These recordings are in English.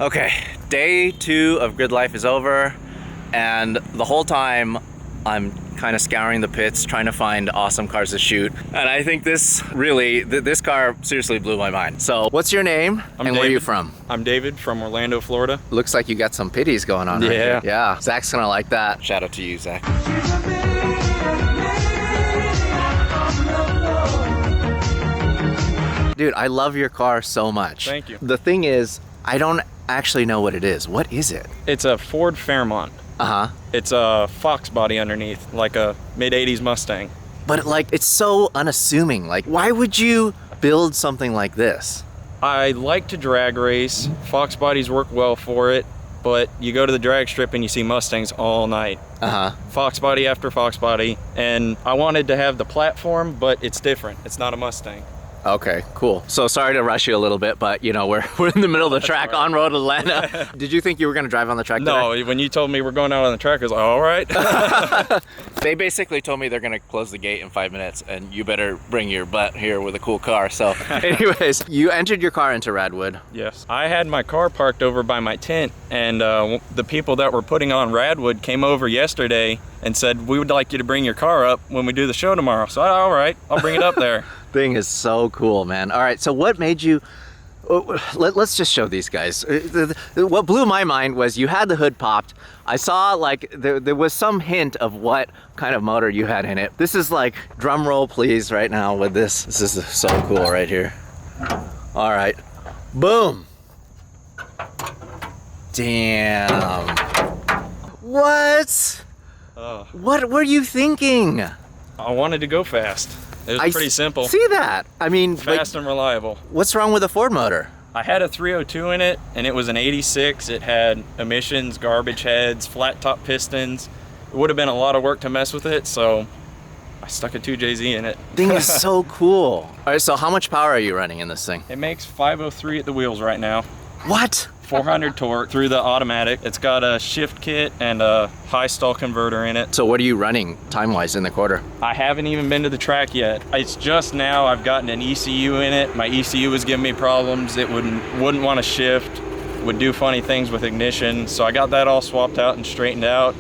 Okay, day 2 of grid life is over, and the whole time I'm kind of scouring the pits trying to find awesome cars to shoot. And I think this car seriously blew my mind. So what's your name and where are you from? I'm David from Orlando, Florida. Looks like you got some pitties going on. Yeah. Right here. Yeah. Zach's gonna like that. Shout out to you, Zach. Dude, I love your car so much. Thank you. The thing is, I don't actually know what it is. What is it? It's a Ford Fairmont. Uh-huh. It's a Fox body underneath, like a mid-80s Mustang. But like, it's so unassuming. Like, why would you build something like this? I like to drag race. Fox bodies work well for it, but you go to the drag strip and you see Mustangs all night. Uh-huh. Fox body after Fox body. And I wanted to have the platform, but it's different. It's not a Mustang. Okay, cool. So sorry to rush you a little bit, but you know, we're in the middle of the track on road Atlanta. Did you think you were gonna drive on the track No, today? when you told me we're going out on the track, I was like, all right. They basically told me they're gonna close the gate in 5 minutes and you better bring your butt here with a cool car. So anyways, you entered your car into Radwood. Yes. I had my car parked over by my tent, and the people that were putting on Radwood came over yesterday and said, we would like you to bring your car up when we do the show tomorrow. So all right, I'll bring it up there. Thing is so cool, man. All right, so what made you, let's just show these guys. What blew my mind was you had the hood popped. I saw like there was some hint of what kind of motor you had in it. This is like, drum roll please right now with this. This is so cool right here. All right, boom. Damn. What? What were you thinking? I wanted to go fast. It was pretty simple. See that? I mean, fast and reliable. What's wrong with a Ford motor? I had a 302 in it, and it was an 86. It had emissions, garbage heads, flat top pistons. It would have been a lot of work to mess with it, so I stuck a 2JZ in it. Thing is so cool. All right, so how much power are you running in this thing? It makes 503 at the wheels right now. What? 400 torque through the automatic. It's got a shift kit and a high stall converter in it. So what are you running time-wise in the quarter? I haven't even been to the track yet. It's just now I've gotten an ECU in it. My ECU was giving me problems. It wouldn't want to shift, would do funny things with ignition. So I got that all swapped out and straightened out.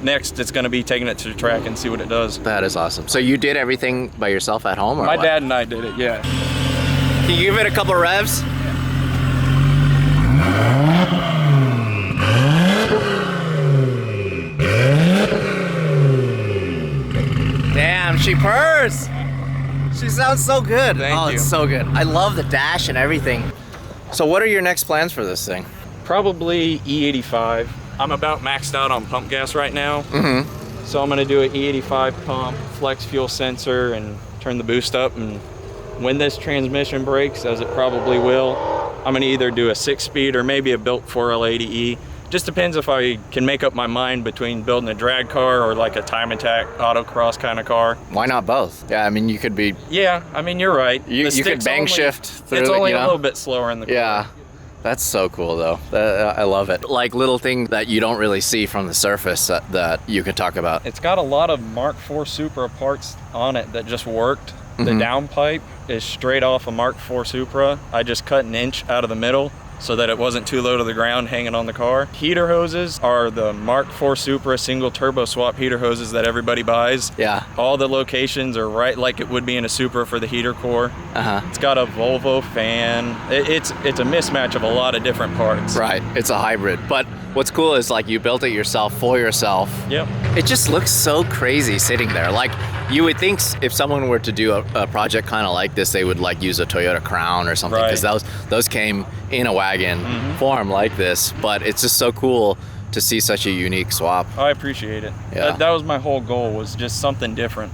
Next, it's going to be taking it to the track and see what it does. That is awesome. So you did everything by yourself at home, or My what? dad and I did it, yeah. Can you give it a couple revs? Damn, she purrs. She sounds so good. Thank you. It's so good. I love the dash and everything. So what are your next plans for this thing? Probably E85. I'm about maxed out on pump gas right now. Mm-hmm. So I'm gonna do an E85 pump, flex fuel sensor, and turn the boost up. And when this transmission breaks, as it probably will, I'm gonna either do a 6-speed or maybe a built 4L80E. Just depends if I can make up my mind between building a drag car or like a time attack autocross kind of car. Why not both? Yeah, I mean, you could be... Yeah, I mean, you're right. You could bang shift through It's it, only you know? a little bit slower in the car. Yeah, that's so cool though. I love it. Like little thing that you don't really see from the surface that you could talk about. It's got a lot of Mark IV Supra parts on it that just worked. The downpipe is straight off a Mark IV Supra. I just cut an inch out of the middle so that it wasn't too low to the ground hanging on the car. Heater hoses are the Mark IV Supra single turbo swap heater hoses that everybody buys. Yeah. All the locations are right like it would be in a Supra for the heater core. Uh-huh. It's got a Volvo fan. It's a mismatch of a lot of different parts. Right, it's a hybrid. But what's cool is like you built it yourself for yourself. Yep. It just looks so crazy sitting there. Like you would think if someone were to do a project kind of like this, they would like use a Toyota Crown or something, because those came in a wagon form like this. But it's just so cool to see such a unique swap. I appreciate it. Yeah. That was my whole goal, was just something different.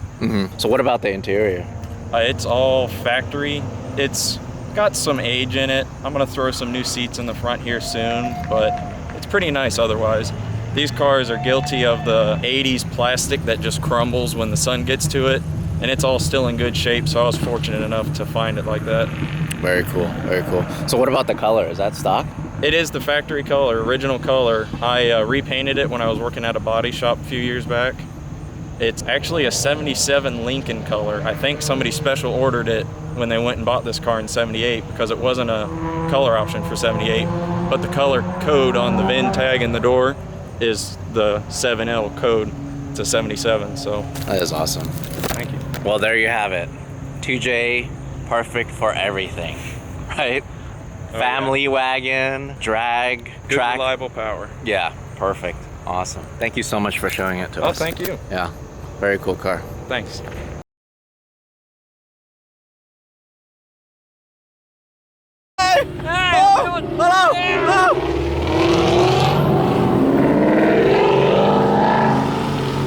So what about the interior? It's all factory. It's got some age in it. I'm gonna throw some new seats in the front here soon, but it's pretty nice otherwise. These cars are guilty of the 80s plastic that just crumbles when the sun gets to it, and it's all still in good shape, so I was fortunate enough to find it like that. Very cool, very cool. So what about the color? Is that stock? It is the factory color, original color. I repainted it when I was working at a body shop a few years back. It's actually a 77 Lincoln color. I think somebody special ordered it when they went and bought this car in 78 because it wasn't a color option for 78, but the color code on the VIN tag in the door is the 7L code to 77, so. That is awesome. Thank you. Well, there you have it. 2J, perfect for everything, right? Oh, Family wagon, drag, Good track. reliable power. Yeah, perfect. Awesome. Thank you so much for showing it to us. Oh, thank you. Yeah, very cool car. Thanks.